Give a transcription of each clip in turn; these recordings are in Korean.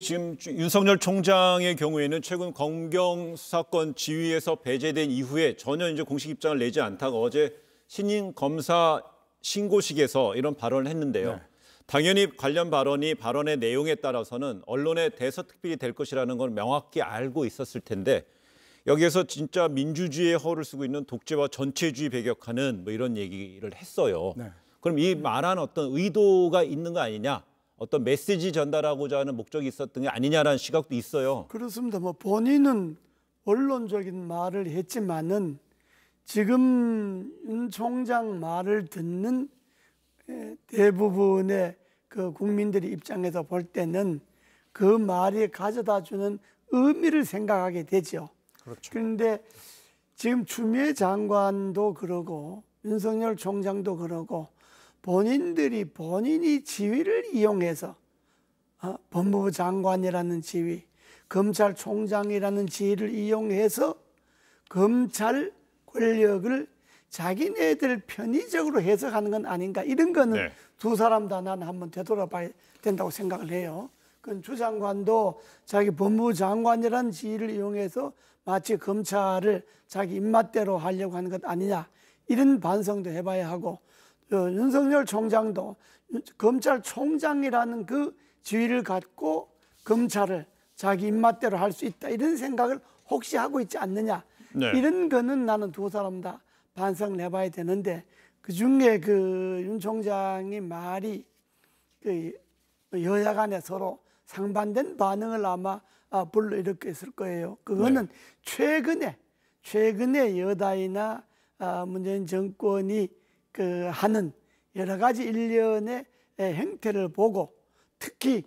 지금 윤석열 총장의 경우에는 최근 검경 수사권 지휘에서 배제된 이후에 전혀 이제 공식 입장을 내지 않다가 어제 신임 검사 신고식에서 이런 발언을 했는데요. 네. 당연히 관련 발언의 내용에 따라서는 언론의 대서특필이 될 것이라는 걸 명확히 알고 있었을 텐데 여기에서 진짜 민주주의의 허를 쓰고 있는 독재와 전체주의 배격하는 뭐 이런 얘기를 했어요. 네. 그럼 이 말한 어떤 의도가 있는 거 아니냐? 어떤 메시지 전달하고자 하는 목적이 있었던 게 아니냐라는 시각도 있어요. 그렇습니다. 뭐 본인은 원론적인 말을 했지만은 지금 윤 총장 말을 듣는 대부분의 그 국민들의 입장에서 볼 때는 그 말이 가져다 주는 의미를 생각하게 되죠. 그렇죠. 그런데 지금 추미애 장관도 그러고 윤석열 총장도 그러고 본인이 지위를 이용해서 법무부 장관이라는 지위, 검찰총장이라는 지위를 이용해서 검찰 권력을 자기네들 편의적으로 해석하는 건 아닌가, 이런 거는 네. 두 사람 다 나는 한번 되돌아봐야 된다고 생각을 해요. 그건 주 장관도 자기 법무부 장관이라는 지위를 이용해서 마치 검찰을 자기 입맛대로 하려고 하는 것 아니냐, 이런 반성도 해봐야 하고, 윤석열 총장도 검찰총장이라는 그 지위를 갖고 검찰을 자기 입맛대로 할 수 있다, 이런 생각을 혹시 하고 있지 않느냐, 네. 이런 거는 나는 두 사람 다 반성을 해봐야 되는데, 그중에 그 윤 총장의 말이 그 여야 간에 서로 상반된 반응을 아마 불러일으켰을 거예요. 그거는 네. 최근에 여당이나 문재인 정권이 그 하는 여러 가지 일련의 행태를 보고, 특히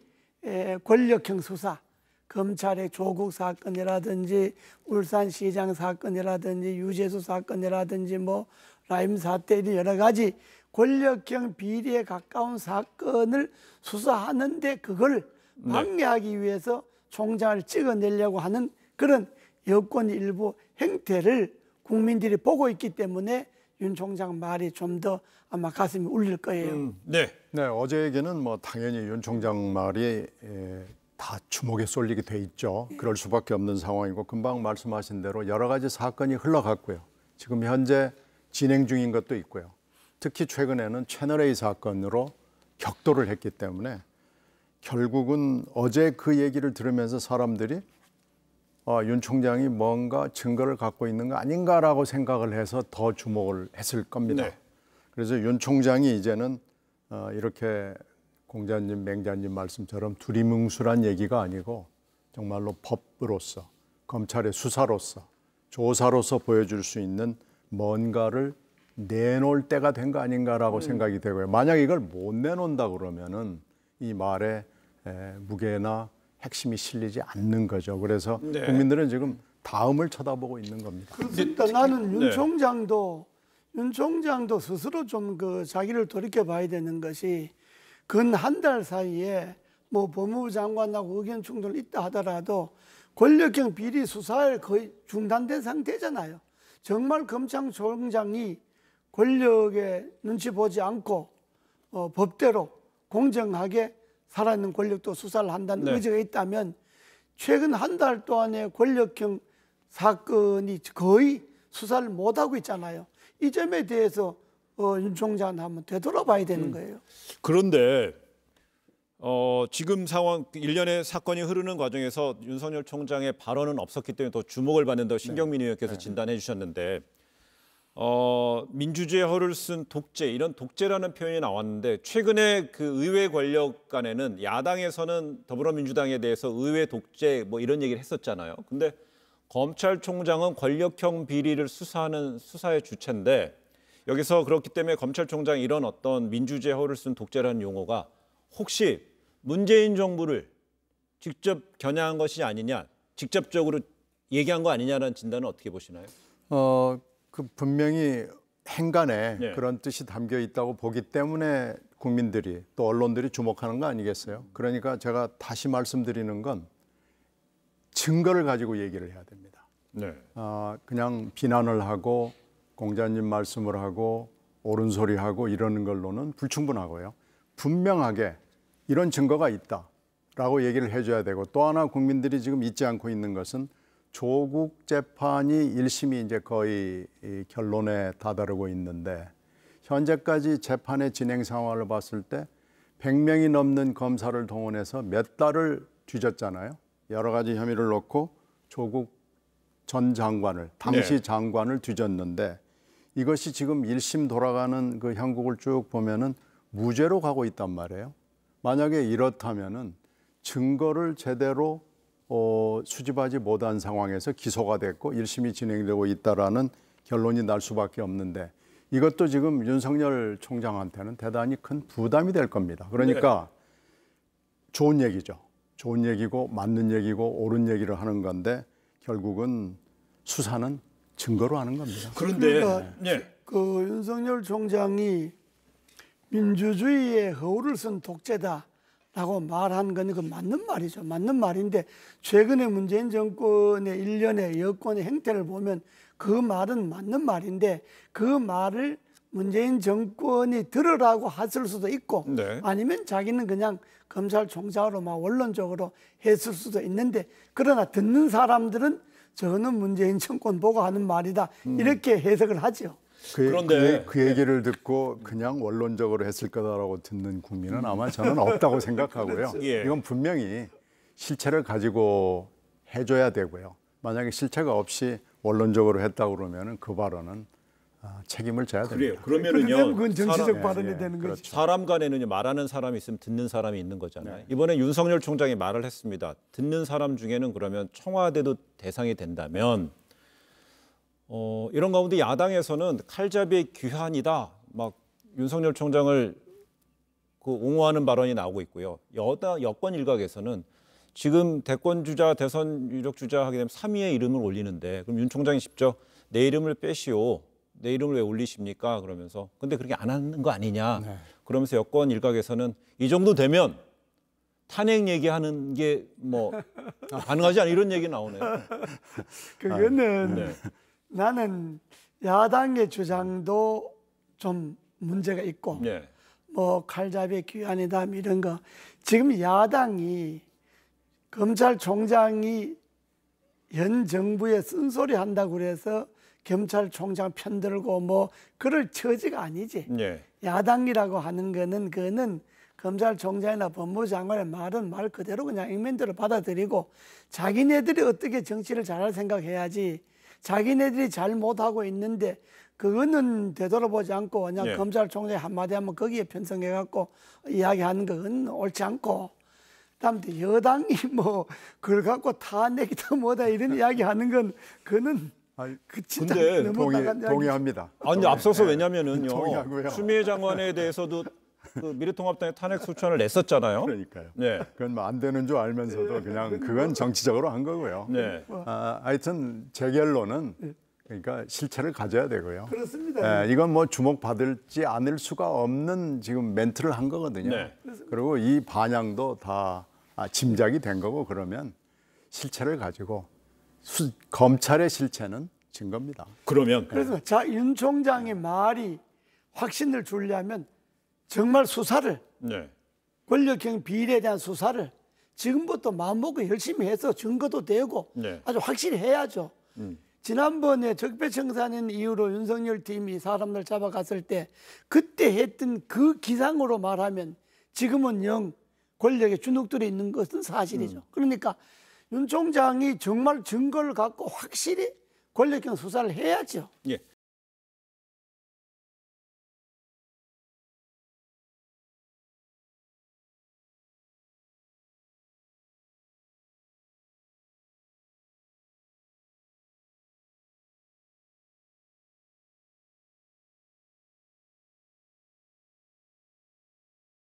권력형 수사, 검찰의 조국 사건이라든지 울산시장 사건이라든지 유재수 사건이라든지 뭐 라임 사태 등 여러 가지 권력형 비리에 가까운 사건을 수사하는데 그걸 방해하기 위해서 총장을 찍어내려고 하는 그런 여권 일부 행태를 국민들이 보고 있기 때문에 윤 총장 말이 좀 더 아마 가슴이 울릴 거예요. 네. 네, 어제 얘기는 뭐 당연히 윤 총장 말이 다 주목에 쏠리게 돼 있죠. 그럴 수밖에 없는 상황이고, 금방 말씀하신 대로 여러 가지 사건이 흘러갔고요. 지금 현재 진행 중인 것도 있고요. 특히 최근에는 채널A 사건으로 격돌을 했기 때문에 결국은 어제 그 얘기를 들으면서 사람들이 윤 총장이 뭔가 증거를 갖고 있는 거 아닌가라고 생각을 해서 더 주목을 했을 겁니다. 네. 그래서 윤 총장이 이제는 이렇게 공자님, 맹자님 말씀처럼 두리뭉술한 얘기가 아니고 정말로 법으로서, 검찰의 수사로서, 조사로서 보여줄 수 있는 뭔가를 내놓을 때가 된 거 아닌가라고 생각이 되고요. 만약 이걸 못 내놓는다 그러면은 이 말에 무게나 핵심이 실리지 않는 거죠. 그래서 네. 국민들은 지금 다음을 쳐다보고 있는 겁니다. 그렇습니다. 나는 네. 윤 총장도 스스로 좀 그 자기를 돌이켜 봐야 되는 것이, 근 한 달 사이에 뭐 법무부 장관하고 의견 충돌이 있다 하더라도 권력형 비리 수사에 거의 중단된 상태잖아요. 정말 검찰총장이 권력에 눈치 보지 않고 법대로 공정하게 살아있는 권력도 수사를 한다는 의지가 있다면 최근 한 달 동안의 권력형 사건이 거의 수사를 못하고 있잖아요. 이 점에 대해서 윤 총장은 한번 되돌아봐야 되는 거예요. 그런데 지금 상황, 일련의 사건이 흐르는 과정에서 윤석열 총장의 발언은 없었기 때문에 더 주목을 받는다고 신경민 의원께서 진단해 주셨는데, 민주주의의 허를 쓴 독재, 이런 독재라는 표현이 나왔는데, 최근에 그 의회 권력 간에는 야당에서는 더불어민주당에 대해서 의회 독재 뭐 이런 얘기를 했었잖아요. 근데 검찰총장은 권력형 비리를 수사하는 수사의 주체인데, 여기서 그렇기 때문에 검찰총장이 이런 어떤 민주주의의 허를 쓴 독재라는 용어가 혹시 문재인 정부를 직접 겨냥한 것이 아니냐, 직접적으로 얘기한 거 아니냐라는 진단은 어떻게 보시나요? 그 분명히 행간에 네. 그런 뜻이 담겨 있다고 보기 때문에 국민들이 또 언론들이 주목하는 거 아니겠어요? 그러니까 제가 다시 말씀드리는 건 증거를 가지고 얘기를 해야 됩니다. 네. 그냥 비난을 하고 공자님 말씀을 하고 옳은 소리 하고 이러는 걸로는 불충분하고요. 분명하게 이런 증거가 있다. 라고 얘기를 해줘야 되고, 또 하나 국민들이 지금 잊지 않고 있는 것은 조국 재판이 1심이 이제 거의 이 결론에 다다르고 있는데, 현재까지 재판의 진행 상황을 봤을 때 100명이 넘는 검사를 동원해서 몇 달을 뒤졌잖아요. 여러 가지 혐의를 놓고 조국 전 장관을, 당시 네. 장관을 뒤졌는데, 이것이 지금 1심 돌아가는 그 형국을 쭉 보면은 무죄로 가고 있단 말이에요. 만약에 이렇다면은 증거를 제대로 수집하지 못한 상황에서 기소가 됐고 1심이 진행되고 있다라는 결론이 날 수밖에 없는데, 이것도 지금 윤석열 총장한테는 대단히 큰 부담이 될 겁니다. 그러니까 좋은 얘기죠. 좋은 얘기고 맞는 얘기고 옳은 얘기를 하는 건데, 결국은 수사는 증거로 하는 겁니다. 그런데 그러니까 네. 그 윤석열 총장이 민주주의의 허울을 쓴 독재다라고 말한 건 그 맞는 말이죠. 맞는 말인데, 최근에 문재인 정권의 일련의 여권의 행태를 보면 그 말은 맞는 말인데, 그 말을 문재인 정권이 들으라고 했을 수도 있고, 네. 아니면 자기는 그냥 검찰총장으로 막 원론적으로 했을 수도 있는데, 그러나 듣는 사람들은 저는 문재인 정권 보고 하는 말이다, 이렇게 해석을 하죠. 그런데 그 얘기를 듣고 그냥 원론적으로 했을 거다라고 듣는 국민은 아마 저는 없다고 생각하고요. 예. 이건 분명히 실체를 가지고 해줘야 되고요. 만약에 실체가 없이 원론적으로 했다고 그러면은 그 발언은 책임을 져야 그래요. 됩니다. 그러면은요. 그건 정치적 사람, 발언이 예, 되는 그렇죠. 거죠. 사람 간에는 말하는 사람이 있으면 듣는 사람이 있는 거잖아요. 이번에 윤석열 총장이 말을 했습니다. 듣는 사람 중에는 그러면 청와대도 대상이 된다면 이런 가운데 야당에서는 칼잡이의 귀환이다, 막 윤석열 총장을 그 옹호하는 발언이 나오고 있고요. 여권 일각에서는 지금 대권 주자, 대선 유력 주자 하게 되면 3위의 이름을 올리는데, 그럼 윤 총장이 직접 내 이름을 빼시오, 내 이름을 왜 올리십니까? 그러면서 근데 그렇게 안 하는 거 아니냐? 그러면서 여권 일각에서는 이 정도 되면 탄핵 얘기하는 게 뭐 가능하지 않아, 이런 얘기 나오네요. 그거는 네. 나는 야당의 주장도 좀 문제가 있고, 네. 뭐 칼잡이 귀환이다 이런 거, 지금 야당이 검찰총장이 현 정부에 쓴소리 한다고 그래서 검찰총장 편들고 뭐 그럴 처지가 아니지. 네. 야당이라고 하는 거는 그는 검찰총장이나 법무장관의 말은 말 그대로 그냥 액면대로 받아들이고, 자기네들이 어떻게 정치를 잘할 생각해야지, 자기네들이 잘 못하고 있는데 그거는 되돌아보지 않고 그냥 네. 검찰총장이 한마디 하면 거기에 편성해갖고 이야기하는 건 옳지 않고, 다음에 여당이 뭐 그걸 갖고 탄핵이다 뭐다 이런 이야기하는 건 그거는 그 진짜 근데 너무 나간 이야기죠. 동의합니다. 아니 앞서서 왜냐면은요, 동의하고요. 추미애 장관에 대해서도 그 미래통합당이 탄핵 소추안을 냈었잖아요. 그러니까요. 네. 그건 뭐 안 되는 줄 알면서도 그냥 그건 정치적으로 한 거고요. 네. 하여튼 제 결론은 그러니까 실체를 가져야 되고요. 그렇습니다. 이건 뭐 주목받을지 않을 수가 없는 지금 멘트를 한 거거든요. 네. 그리고 이 반향도 다 짐작이 된 거고, 그러면 실체를 가지고 검찰의 실체는 증거입니다. 그러면 그래서 윤 총장의 말이 확신을 주려면 정말 수사를, 네. 권력형 비리에 대한 수사를 지금부터 마음먹고 열심히 해서 증거도 되고 네. 아주 확실히 해야죠. 지난번에 적폐청산인 이후로 윤석열 팀이 사람들 잡아갔을 때 그때 했던 그 기상으로 말하면 지금은 영 권력에 주눅들이 있는 것은 사실이죠. 그러니까 윤 총장이 정말 증거를 갖고 확실히 권력형 수사를 해야죠. 예.